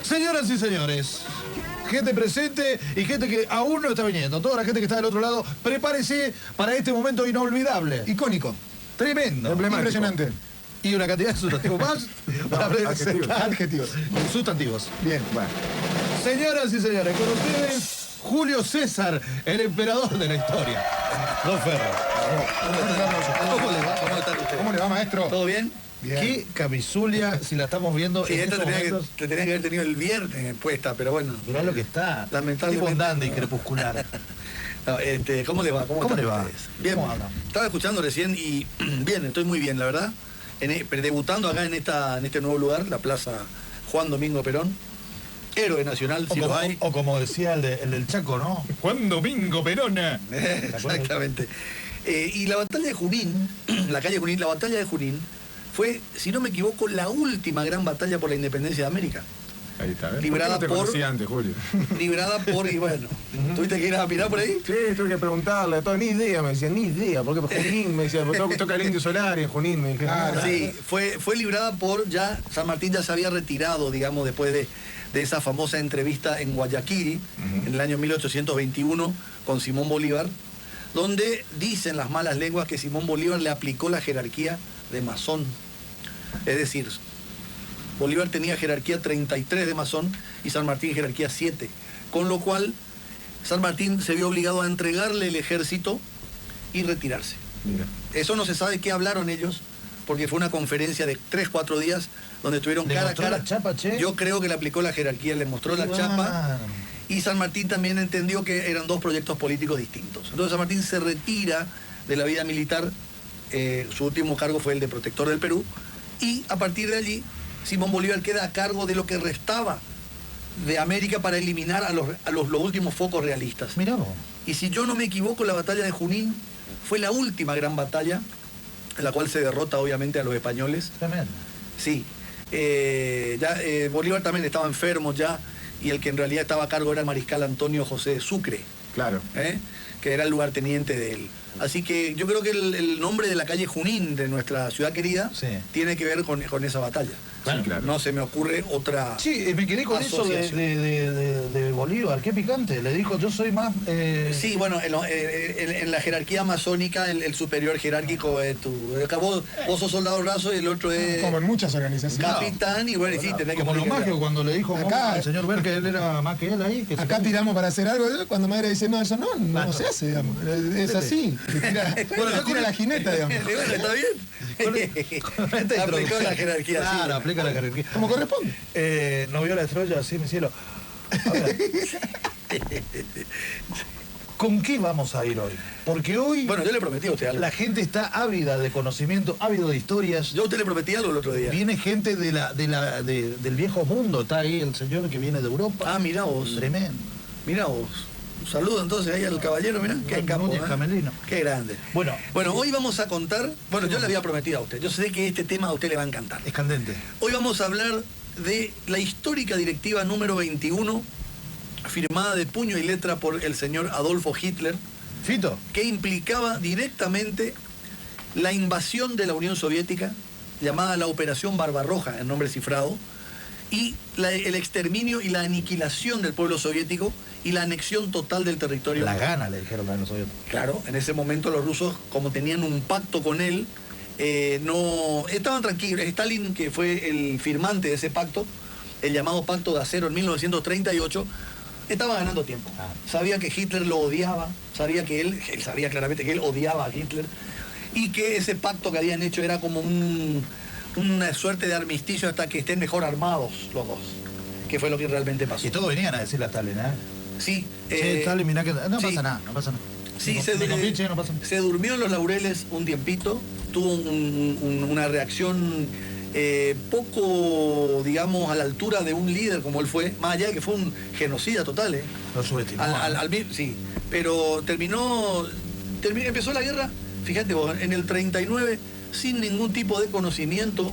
Señoras y señores, gente presente y gente que aún no está viniendo, toda la gente que está del otro lado, prepárese para este momento inolvidable. Icónico. Tremendo. Impresionante. Y una cantidad de sustantivos más para presentar Adjetivos. sustantivos. Bien, bueno. Señoras y señores, con ustedes, Julio César, el emperador de la historia. Don Ferro. ¿Cómo le va? ¿Cómo están ustedes? ¿Cómo le va, maestro? ¿Todo bien? Bien. Qué camisolia, si la estamos viendo Sí, en esta estos momentos. te tenía que haber tenido el viernes puesta, pero bueno. Mirá lo que está. Lamentablemente. Tipo dandy crepuscular. No, ¿cómo le va? ¿Cómo están le va? ustedes? Bien. ¿Cómo andan? Estaba escuchando recién y bien, estoy muy bien, la verdad. Debutando acá en este nuevo lugar, la Plaza Juan Domingo Perón. Héroe nacional, si lo hay. O como decía el del Chaco, ¿no? Juan Domingo Perona. Exactamente. Y la batalla de Junín, la calle Junín, la batalla de Junín fue, si no me equivoco, la última gran batalla por la independencia de América. Ahí está, ¿ves? Librada ¿Por qué no te conocí antes, Julio? Librada por, y bueno, ¿tuviste que ir a mirar por ahí? Sí, tuve que preguntarle, ni idea, me decía, ni idea, porque Junín, me decía, toca el Indio Solari en Junín, me dije. Sí, fue librada por, ya San Martín ya se había retirado, digamos, después de esa famosa entrevista en Guayaquil, en el año 1821, con Simón Bolívar, donde dicen las malas lenguas que Simón Bolívar le aplicó la jerarquía de masón. Es decir, Bolívar tenía jerarquía 33 de masón y San Martín jerarquía 7, con lo cual San Martín se vio obligado a entregarle el ejército y retirarse. Mira. Eso no se sabe qué hablaron ellos, porque fue una conferencia de 3-4 días donde estuvieron ¿Le cara a mostró cara. la chapa, che? Yo creo que le aplicó la jerarquía, le mostró la chapa, y San Martín también entendió que eran dos proyectos políticos distintos. Entonces San Martín se retira de la vida militar, su último cargo fue el de protector del Perú, y a partir de allí Simón Bolívar queda a cargo de lo que restaba de América para eliminar a los últimos focos realistas. Mirá vos. Y si yo no me equivoco, la batalla de Junín fue la última gran batalla, en la cual se derrota obviamente a los españoles. Tremendo. Sí. Bolívar también estaba enfermo ya, y el que en realidad estaba a cargo era el mariscal Antonio José de Sucre, Claro. que era el lugarteniente de él. Así que yo creo que el nombre de la calle Junín de nuestra ciudad querida Sí. tiene que ver con esa batalla. Claro. Sí, claro. No se me ocurre otra. Sí, me quedé con eso asociación. de Bolívar, qué picante. Le dijo, yo soy más... Sí, bueno, en la jerarquía masónica, el superior jerárquico es vos sos soldado raso y el otro es Como en muchas organizaciones. capitán, y bueno, sí, tenés que como los poner- magios cuando le dijo Acá- al señor Ver que él era más que él ahí. Que Acá tiramos para hacer algo, cuando Madre dice, no, eso no se hace, digamos. Es así. Tira la jineta, digamos. Bueno, está bien. Esta Aplicó introducción. la jerarquía, sí. Claro, aplica la jerarquía. Como corresponde. No vio la estrella, sí, mi cielo. A ver. ¿Con qué vamos a ir hoy? Porque hoy Bueno, yo le prometí a usted algo. la gente está ávida de conocimiento, ávida de historias. Yo a usted le prometí algo el otro día. Viene gente del viejo mundo. Está ahí el señor que viene de Europa. Ah, mirá vos. Tremendo. Mirá vos. Un saludo entonces ahí al caballero, mirá. Qué capo, Núñez Camelino. Qué grande. Bueno, Hoy vamos a contar. Bueno, yo le había prometido a usted. Yo sé que este tema a usted le va a encantar. es candente. Hoy vamos a hablar de la histórica directiva número 21, firmada de puño y letra por el señor Adolfo Hitler, Fito. que implicaba directamente la invasión de la Unión Soviética, llamada la Operación Barbarroja, en nombre cifrado, y el exterminio y la aniquilación del pueblo soviético y la anexión total del territorio. La gana, le dijeron a los soviéticos. Claro, en ese momento los rusos, como tenían un pacto con él, no estaban tranquilos. Stalin, que fue el firmante de ese pacto, el llamado Pacto de Acero en 1938, estaba ganando tiempo. Sabía que Hitler lo odiaba, sabía que él sabía claramente que él odiaba a Hitler, y que ese pacto que habían hecho era como una suerte de armisticio hasta que estén mejor armados los dos, que fue lo que realmente pasó. Y todos venían a decirle a Stalin, ¿eh? Sí, Che, Stalin, mirá que... No sí. pasa nada, no pasa nada. Sí, Ni con pinche, no pasa nada. se durmió en los laureles un tiempito, tuvo una reacción poco, digamos, a la altura de un líder como él fue, más allá de que fue un genocida total, Lo subestimó. sí, pero empezó la guerra, fíjate vos, en el 39, sin ningún tipo de conocimiento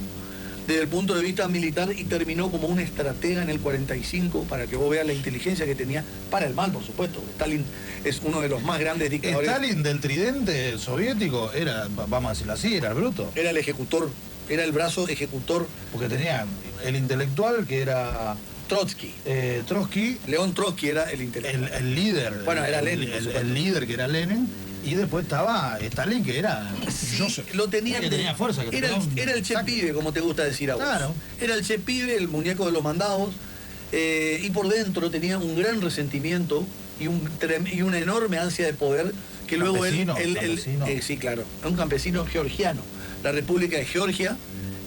desde el punto de vista militar, y terminó como un estratega en el 45, para que vos veas la inteligencia que tenía, para el mal, por supuesto. Stalin es uno de los más grandes dictadores. Stalin del tridente soviético era, vamos a decirlo así, era el bruto. Era el ejecutor, era el brazo ejecutor. Porque tenía el intelectual, que era Trotsky. Trotsky, León Trotsky era el intelectual. el líder. Bueno, era Lenin, por El supuesto. líder que era Lenin. Y después estaba Stalin, que era Sí, Joseph. lo tenía, Que tenía fuerza. Que era, tenía un era el che saco. pibe, como te gusta decir a vos. Claro. Era el che pibe, el muñeco de los mandados, y por dentro tenía un gran resentimiento y una enorme ansia de poder que luego Campesino, él campesino. sí, claro, un campesino georgiano, la República de Georgia,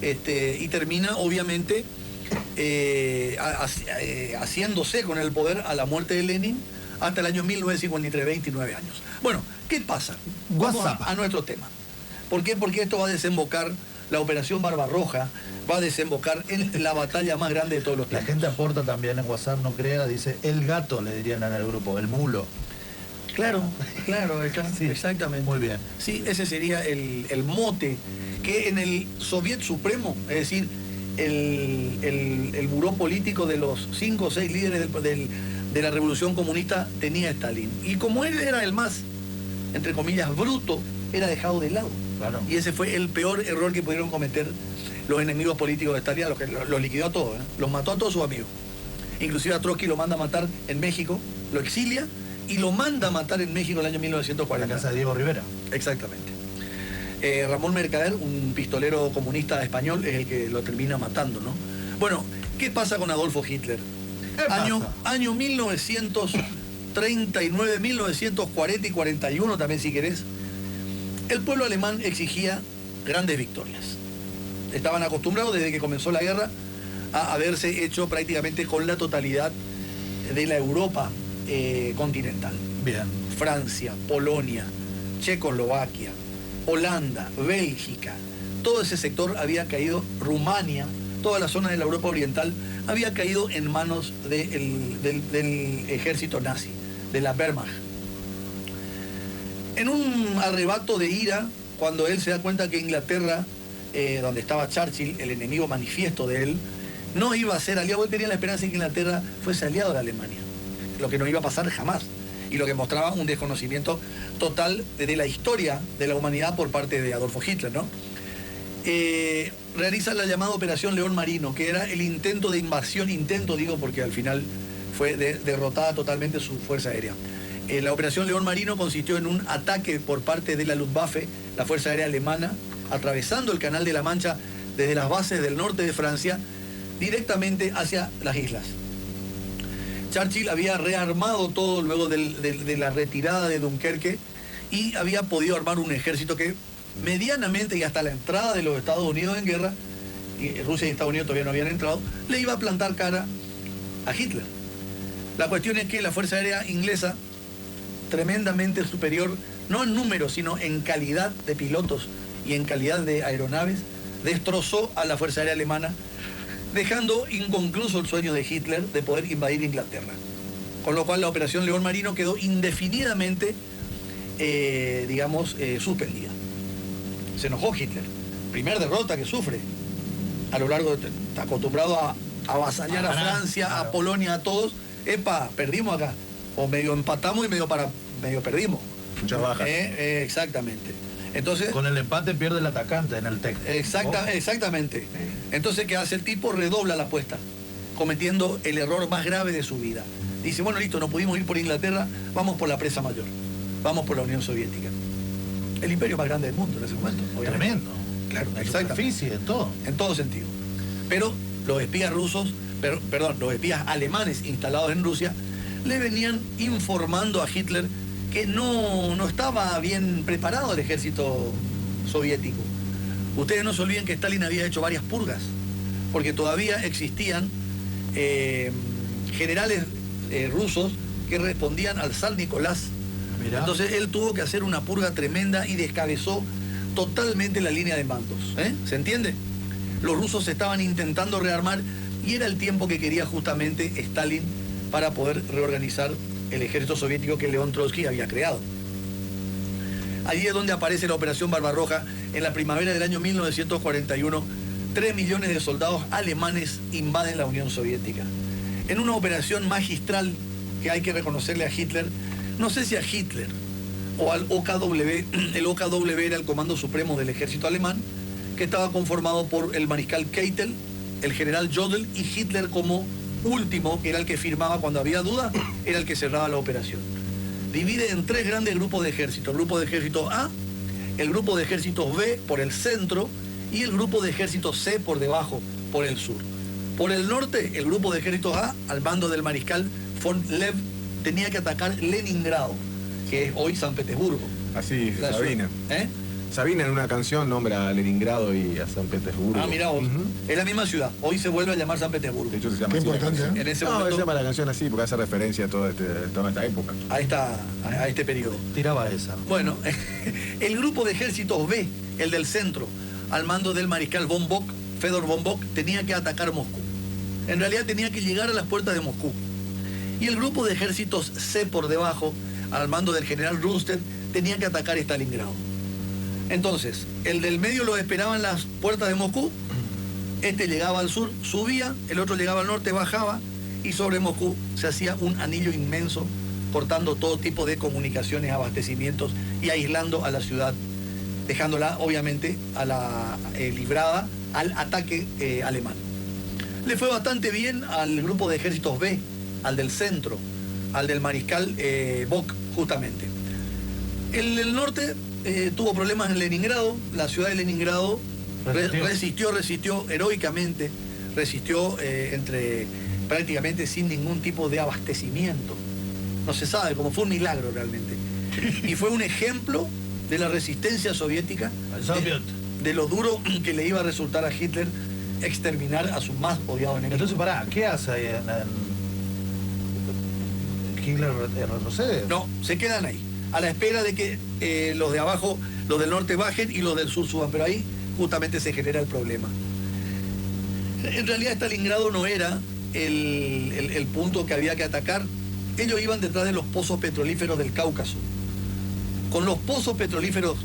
y termina obviamente haciéndose con el poder a la muerte de Lenin hasta el año 1953, 29 años. Bueno, ¿qué pasa? Vamos WhatsApp. a nuestro tema. ¿Por qué? Porque esto va a desembocar, la Operación Barbarroja va a desembocar en la batalla más grande de todos los La tiempos. gente aporta también en WhatsApp, no crea, dice el gato, le dirían en el grupo, el mulo. Claro, Sí, exactamente. muy bien. Sí, ese sería el mote que en el Soviet Supremo, es decir, el buró político de los 5 o 6 líderes de la Revolución Comunista tenía Stalin. Y como él era el más, entre comillas, bruto, era dejado de lado. Claro. Y ese fue el peor error que pudieron cometer los enemigos políticos de Stalin, a los que los liquidó a todos, ¿eh? Los mató a todos sus amigos. Inclusive a Trotsky lo manda a matar en México, lo exilia y lo manda a matar en México en el año En la 1940. casa de Diego Rivera. Exactamente. Ramón Mercader, un pistolero comunista español, es el que lo termina matando, ¿no? Bueno, ¿qué pasa con Adolfo Hitler? ¿Qué pasa? Año 1939, 1940 y 41 también, si querés. El pueblo alemán exigía grandes victorias. Estaban acostumbrados desde que comenzó la guerra a haberse hecho prácticamente con la totalidad de la Europa continental. Bien. Francia, Polonia, Checoslovaquia, Holanda, Bélgica, todo ese sector había caído, Rumania, toda la zona de la Europa Oriental había caído en manos del ejército nazi, de la Wehrmacht. En un arrebato de ira, cuando él se da cuenta que Inglaterra, donde estaba Churchill, el enemigo manifiesto de él, no iba a ser aliado, él tenía la esperanza de que Inglaterra fuese aliado de Alemania, lo que no iba a pasar jamás, y lo que mostraba un desconocimiento total de la historia de la humanidad por parte de Adolfo Hitler, ¿no? Realiza la llamada Operación León Marino, que era el intento de invasión, digo porque al final fue derrotada totalmente su fuerza aérea. La Operación León Marino consistió en un ataque por parte de la Luftwaffe, la Fuerza Aérea Alemana, atravesando el Canal de la Mancha desde las bases del norte de Francia, directamente hacia las islas. Churchill había rearmado todo luego de la retirada de Dunkerque y había podido armar un ejército que medianamente y hasta la entrada de los Estados Unidos en guerra, y Rusia y Estados Unidos todavía no habían entrado, le iba a plantar cara a Hitler. La cuestión es que la Fuerza Aérea inglesa, tremendamente superior, no en número, sino en calidad de pilotos y en calidad de aeronaves, destrozó a la Fuerza Aérea Alemana, dejando inconcluso el sueño de Hitler de poder invadir Inglaterra. Con lo cual la Operación León Marino quedó indefinidamente, suspendida. Se enojó Hitler. Primer derrota que sufre. A lo largo de... Está acostumbrado a avasallar a Francia, claro. a Polonia, a todos. Epa, perdimos acá. O medio empatamos y medio perdimos. Muchas bajas. Exactamente. Entonces... Con el empate pierde el atacante en el texto. Exactamente. Entonces, ¿qué hace el tipo? Redobla la apuesta, cometiendo el error más grave de su vida. Dice, bueno, listo, no pudimos ir por Inglaterra, vamos por la presa mayor, vamos por la Unión Soviética. El imperio más grande del mundo en ese momento, obviamente. Tremendo. Claro, En exactamente. superficie, en todo. En todo sentido. Pero los espías los espías alemanes instalados en Rusia, le venían informando a Hitler que no estaba bien preparado el ejército soviético. Ustedes no se olviden que Stalin había hecho varias purgas, porque todavía existían generales rusos que respondían al zar Nicolás. Mirá. Entonces él tuvo que hacer una purga tremenda y descabezó totalmente la línea de mandos. ¿Se entiende? Los rusos se estaban intentando rearmar y era el tiempo que quería justamente Stalin para poder reorganizar el ejército soviético que León Trotsky había creado. Allí es donde aparece la Operación Barbarroja en la primavera del año 1941. 3 millones de soldados alemanes invaden la Unión Soviética. En una operación magistral que hay que reconocerle a Hitler, no sé si a Hitler o al OKW, el OKW era el Comando Supremo del Ejército Alemán, que estaba conformado por el mariscal Keitel, el general Jodl y Hitler como último, que era el que firmaba cuando había duda, era el que cerraba la operación. Divide en 3 grandes grupos de ejércitos. El grupo de ejércitos A, el grupo de ejércitos B por el centro y el grupo de ejércitos C por debajo, por el sur. Por el norte, el grupo de ejércitos A, al mando del mariscal von Lev, tenía que atacar Leningrado, que es hoy San Petersburgo. Así, La Sabina. ciudad. ¿Eh? Sabina en una canción nombra a Leningrado y a San Petersburgo. Ah, mirá vos. Es la misma ciudad. Hoy se vuelve a llamar San Petersburgo. De hecho, se llama Qué así la importante, canción. En ese No, se momento, llama la canción así porque hace referencia a toda esta época. a este periodo. Tiraba esa. Bueno, el grupo de ejércitos B, el del centro, al mando del mariscal von Bock, Fedor von Bock, tenía que atacar Moscú. En realidad tenía que llegar a las puertas de Moscú. Y el grupo de ejércitos C por debajo, al mando del general Rundstedt, tenía que atacar Stalingrado. Entonces, el del medio lo esperaba en las puertas de Moscú, este llegaba al sur, subía, el otro llegaba al norte, bajaba, y sobre Moscú se hacía un anillo inmenso, cortando todo tipo de comunicaciones, abastecimientos y aislando a la ciudad, dejándola obviamente librada al ataque alemán. Le fue bastante bien al grupo de ejércitos B, al del centro, al del mariscal Bock, justamente. El del norte tuvo problemas en Leningrado. La ciudad de Leningrado resistió heroicamente, resistió prácticamente sin ningún tipo de abastecimiento. No se sabe, como fue un milagro realmente. Y fue un ejemplo de la resistencia soviética, de lo duro que le iba a resultar a Hitler exterminar a su más odiado enemigo. Entonces, pará, ¿qué hace ahí Hitler retrocede? No, se quedan ahí, a la espera de que los de abajo, los del norte bajen y los del sur suban, pero ahí justamente se genera el problema. En realidad Stalingrado no era el punto que había que atacar. Ellos iban detrás de los pozos petrolíferos del Cáucaso. Con los pozos petrolíferos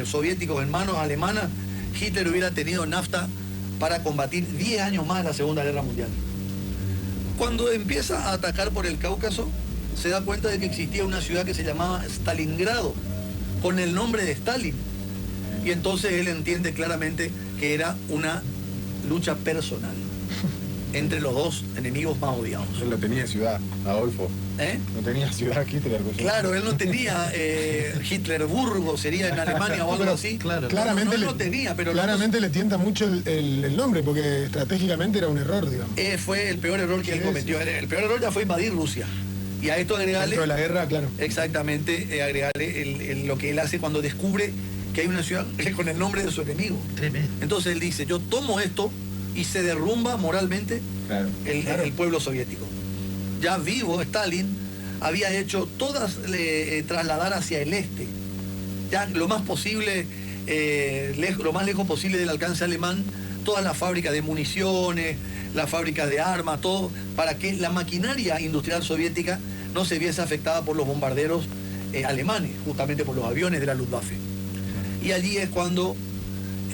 soviéticos en manos alemanas, Hitler hubiera tenido nafta para combatir 10 años más la Segunda Guerra Mundial. Cuando empieza a atacar por el Cáucaso, se da cuenta de que existía una ciudad que se llamaba Stalingrado, con el nombre de Stalin. Y entonces él entiende claramente que era una lucha personal entre los dos enemigos más odiados. Él no tenía ciudad, Adolfo. No tenía ciudad Hitler. Claro, él no tenía Hitlerburgo, sería en Alemania o algo así. Claro. Claramente, no tenía, pero claramente le tienta mucho el nombre, porque estratégicamente era un error, digamos. fue el peor error que él cometió. El peor error ya fue invadir Rusia. Y a esto agregarle... Dentro de la guerra, claro. Exactamente, agregarle lo que él hace cuando descubre que hay una ciudad con el nombre de su enemigo. Tremendo. Entonces él dice, yo tomo esto y se derrumba moralmente el pueblo soviético. Ya vivo, Stalin había hecho todas trasladar hacia el este. Ya lo más posible, lo más lejos posible del alcance alemán, todas las fábricas de municiones, las fábricas de armas, todo, para que la maquinaria industrial soviética no se viese afectada por los bombarderos alemanes, justamente por los aviones de la Luftwaffe. Y allí es cuando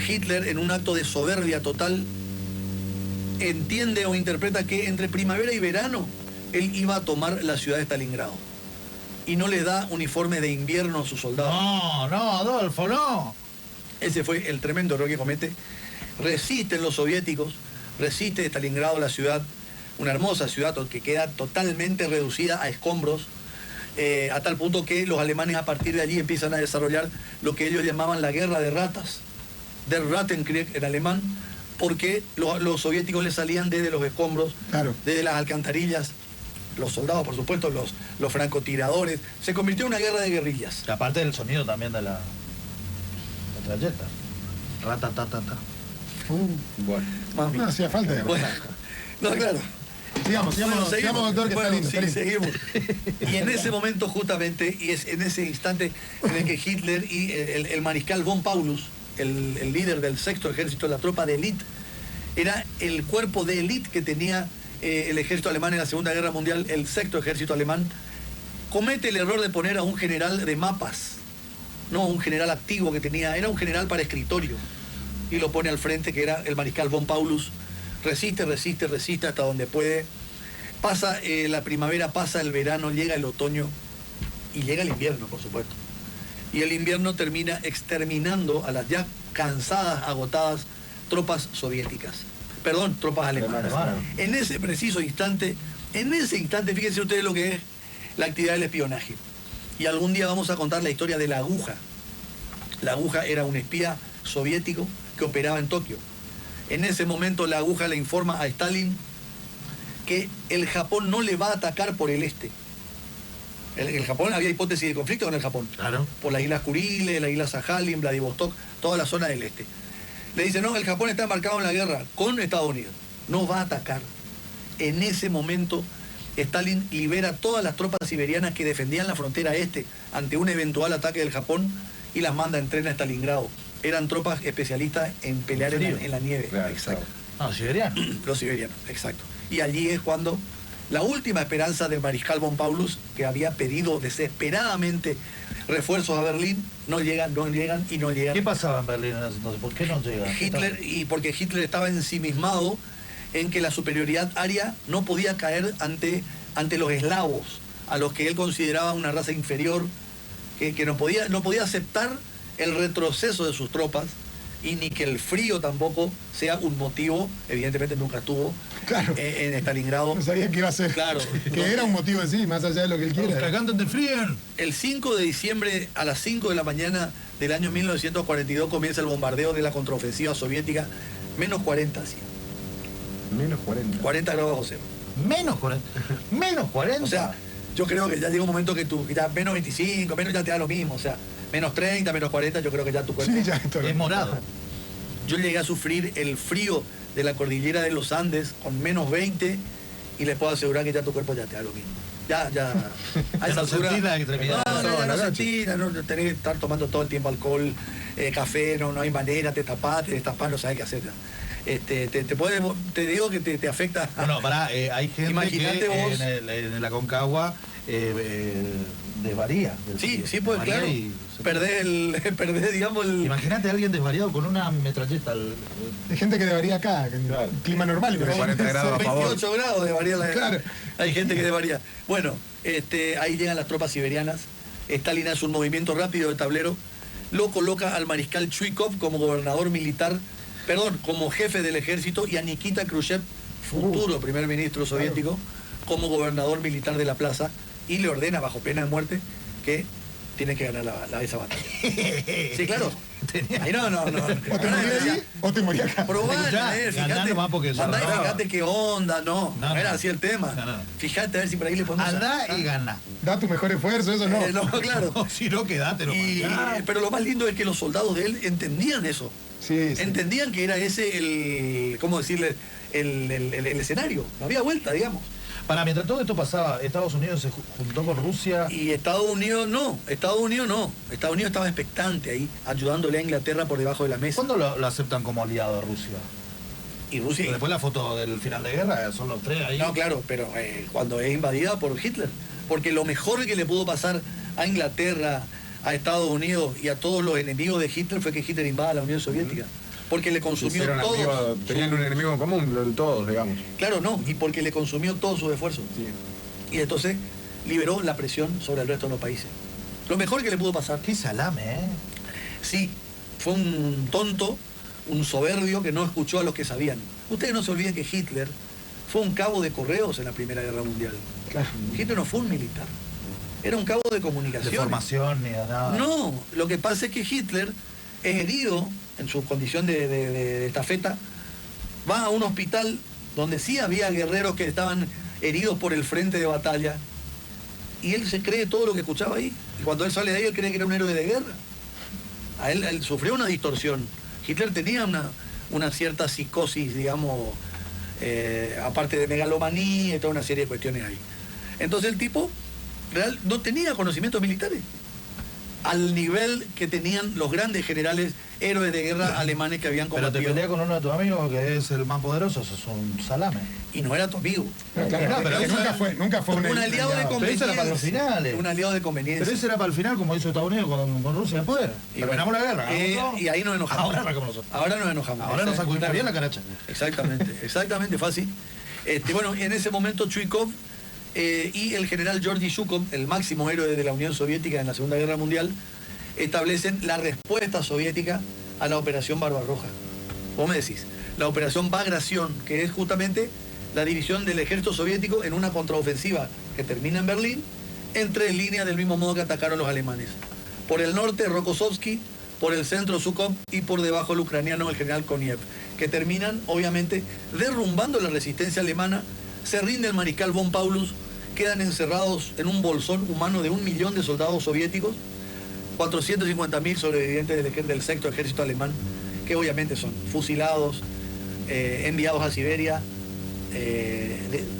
Hitler, en un acto de soberbia total, entiende o interpreta que entre primavera y verano él iba a tomar la ciudad de Stalingrado. Y no le da uniformes de invierno a sus soldados. No, Adolfo, no. Ese fue el tremendo error que comete. Resisten los soviéticos, resiste Stalingrado, la ciudad, una hermosa ciudad que queda totalmente reducida a escombros, a tal punto que los alemanes a partir de allí empiezan a desarrollar lo que ellos llamaban la guerra de ratas, der Rattenkrieg en alemán, porque los soviéticos les salían desde los escombros, desde las alcantarillas, los soldados, por supuesto, los francotiradores. Se convirtió en una guerra de guerrillas. Y aparte del sonido también de la trayecta. Ratatatata. Bueno, No hacía falta. Digamos. bueno, no, claro. Sigamos, doctor, que bueno, está lindo. seguimos. Y en ese momento justamente, y es en ese instante en el que Hitler y el mariscal von Paulus, el líder del sexto ejército, la tropa de élite, era el cuerpo de élite que tenía el ejército alemán en la Segunda Guerra Mundial, el sexto ejército alemán, comete el error de poner a un general de mapas, no un general activo que tenía, era un general para escritorio, y lo pone al frente, que era el mariscal von Paulus. Resiste hasta donde puede. Pasa la primavera, pasa el verano, llega el otoño y llega el invierno, por supuesto. Y el invierno termina exterminando a las ya cansadas, agotadas tropas soviéticas. Perdón, tropas alemanas. Alemanas. En ese preciso instante, fíjense ustedes lo que es la actividad del espionaje. Y algún día vamos a contar la historia de la aguja. La aguja era un espía soviético que operaba en Tokio. En ese momento la aguja le informa a Stalin que el Japón no le va a atacar por el este. El Japón, había hipótesis de conflicto con el Japón. Claro. Por las islas Kuriles, las islas Sajalin, Vladivostok, toda la zona del este. Le dice, no, el Japón está embarcado en la guerra con Estados Unidos. No va a atacar. En ese momento, Stalin libera todas las tropas siberianas que defendían la frontera este ante un eventual ataque del Japón y las manda en tren a Stalingrado. Eran tropas especialistas en pelear en la nieve. Claro, Exacto. No, siberiano. Los siberianos, exacto. Y allí es cuando la última esperanza del mariscal von Paulus, que había pedido desesperadamente refuerzos a Berlín, no llegan. ¿Qué pasaba en Berlín en ese entonces? ¿Por qué no llega? Porque Hitler estaba ensimismado en que la superioridad aria no podía caer ante los eslavos, a los que él consideraba una raza inferior, que no podía aceptar el retroceso de sus tropas, y ni que el frío tampoco sea un motivo, evidentemente nunca tuvo, Claro. En Stalingrado. No sabía que iba a ser. Claro. Que era un motivo en sí, más allá de lo que él quiera. Cagando de frío. El 5 de diciembre a las 5 de la mañana del año 1942 comienza el bombardeo de la contraofensiva soviética, menos 40, sí. Menos 40. 40 grados bajo cero. Menos 40. Menos 40. O sea, yo creo que ya llega un momento que ya menos 25, menos ya te da lo mismo. O sea, menos 30, menos 40, yo creo que ya tu cuerpo... Sí, ya esto. es morado. Yo llegué a sufrir el frío de la cordillera de los Andes con menos 20 y les puedo asegurar que ya tu cuerpo ya te da lo mismo. A Ya esa no altura... sentís la extremidad. No, no sentís, no tenés que estar tomando todo el tiempo alcohol, café, no hay manera, te destapás, no sabes qué hacer. Te digo que te afecta. Bueno, pará, hay gente Imagínate que vos. en la Concagua desvaría. Sí, pues Desvaría claro. y Perdés, digamos, el... Imagínate a alguien desvariado con una metralleta. Hay gente que debería acá, que en Claro. clima normal. pero 40 grados a favor. 28 grados de variar Claro. Hay gente que de varía. Bueno, ahí llegan las tropas siberianas. Stalin hace un movimiento rápido de tablero. Lo coloca al mariscal Chuikov como gobernador militar, como jefe del ejército, y a Nikita Khrushchev, futuro primer ministro soviético, como gobernador militar de la plaza, y le ordena bajo pena de muerte que tiene que ganar esa batalla. Sí, claro. Ahí no. O te morías allí o te morías acá. Probá, Escuchá, fíjate, andá nomás porque se andá y arreglaba. fíjate qué onda, no No, era no. así el tema. No. Fíjate a ver si por ahí le podemos... Andá y gana. Da tu mejor esfuerzo, eso no. No, claro. Si no, quedate nomás. Pero lo más lindo es que los soldados de él entendían eso. Sí, sí. Entendían que era ese ¿cómo decirle? El escenario. No había vuelta, digamos. Mientras todo esto pasaba, Estados Unidos se juntó con Rusia. Y Estados Unidos no. Estados Unidos estaba expectante ahí, ayudándole a Inglaterra por debajo de la mesa. ¿Cuándo lo aceptan como aliado a Rusia? Y Rusia... Después la foto del final de guerra, son los tres ahí. No, claro, pero cuando es invadida por Hitler. Porque lo mejor que le pudo pasar a Inglaterra, a Estados Unidos y a todos los enemigos de Hitler fue que Hitler invada la Unión Soviética. Porque le consumió Eran todo. amigos, tenían un enemigo en común, todos, digamos. Claro, no, y porque le consumió todos sus esfuerzos. Sí. Y entonces liberó la presión sobre el resto de los países. Lo mejor que le pudo pasar. Qué salame, ¿eh? Sí, fue un tonto, un soberbio que no escuchó a los que sabían. Ustedes no se olviden que Hitler fue un cabo de correos en la Primera Guerra Mundial. Claro. Hitler no fue un militar. Era un cabo de comunicación. De formación ni de nada. No, lo que pasa es que Hitler es herido en su condición de estafeta, va a un hospital donde sí había guerreros que estaban heridos por el frente de batalla, y él se cree todo lo que escuchaba ahí. Y cuando él sale de ahí, él cree que era un héroe de guerra. Él sufrió una distorsión. Hitler tenía una cierta psicosis, digamos, aparte de megalomanía y toda una serie de cuestiones ahí. Entonces el tipo no tenía conocimientos militares al nivel que tenían los grandes generales héroes de guerra alemanes que habían Pero te combatido. peleas con uno de tus amigos que es el más poderoso, eso es un salame. Y no era tu amigo. No, claro, No, pero que eso nunca fue Un aliado de Pero conveniencia. eso era para los finales. Un aliado de conveniencia. Pero eso era para el final, como hizo Estados Unidos con Rusia después. Y Terminamos la guerra. hagamos y ahí nos enojamos. Ahora arrancamos nosotros. Ahora nos enojamos. Ahora nos sacudimos bien la caracha. Exactamente, fácil. Bueno, en ese momento Chuikov y el general Georgy Zhukov, el máximo héroe de la Unión Soviética en la Segunda Guerra Mundial, establecen la respuesta soviética a la Operación Barbarroja. Vos me decís, la operación Bagration, que es justamente la división del ejército soviético en una contraofensiva que termina en Berlín, en 3 líneas del mismo modo que atacaron los alemanes. Por el norte, Rokossovsky, por el centro, Zhukov, y por debajo el ucraniano, el general Koniev, que terminan, obviamente, derrumbando la resistencia alemana. Se rinde el mariscal von Paulus, quedan encerrados en un bolsón humano de 1 millón de soldados soviéticos, 450.000 sobrevivientes del sexto ejército alemán, que obviamente son fusilados, enviados a Siberia,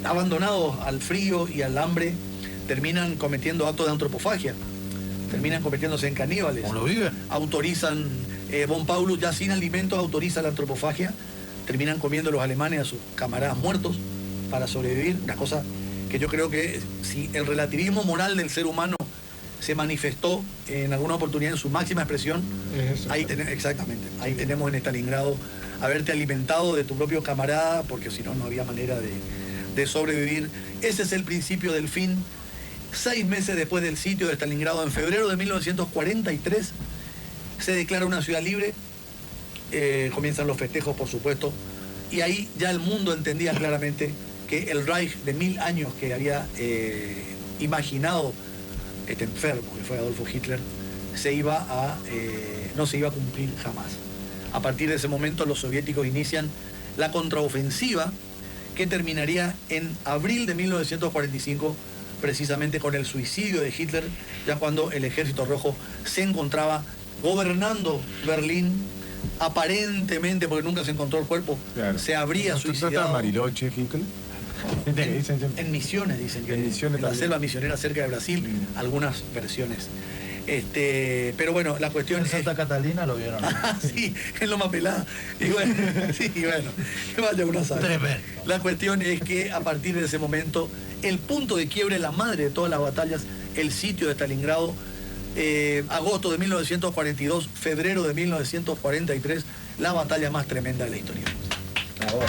abandonados al frío y al hambre, terminan cometiendo actos de antropofagia, terminan convirtiéndose en caníbales. ¿Cómo lo viven? Autorizan, von Paulus ya sin alimentos autoriza la antropofagia, terminan comiendo los alemanes a sus camaradas muertos para sobrevivir, una cosa que yo creo que si el relativismo moral del ser humano se manifestó en alguna oportunidad en su máxima expresión, exactamente, ahí tenemos en Stalingrado haberte alimentado de tu propio camarada, porque si no, no había manera de sobrevivir. Ese es el principio del fin. 6 meses después del sitio de Stalingrado, en febrero de 1943, se declara una ciudad libre, comienzan los festejos, por supuesto, y ahí ya el mundo entendía claramente que el Reich de 1000 años que había imaginado este enfermo, que fue Adolfo Hitler, no se iba a cumplir jamás. A partir de ese momento los soviéticos inician la contraofensiva que terminaría en abril de 1945, precisamente con el suicidio de Hitler, ya cuando el Ejército Rojo se encontraba gobernando Berlín, aparentemente, porque nunca se encontró el cuerpo, Claro. se habría ¿No suicidado. está Bariloche, Hitler? En Misiones, dicen que En Misiones la también. selva misionera cerca de Brasil, algunas versiones. Pero bueno, la cuestión En es... Santa Catalina lo vieron. Sí, en Loma Pelada. Y bueno, sí, bueno, que vaya uno a saber. Tremendo. La cuestión es que a partir de ese momento, el punto de quiebre, la madre de todas las batallas, el sitio de Stalingrado, agosto de 1942, febrero de 1943, la batalla más tremenda de la historia. Bravo.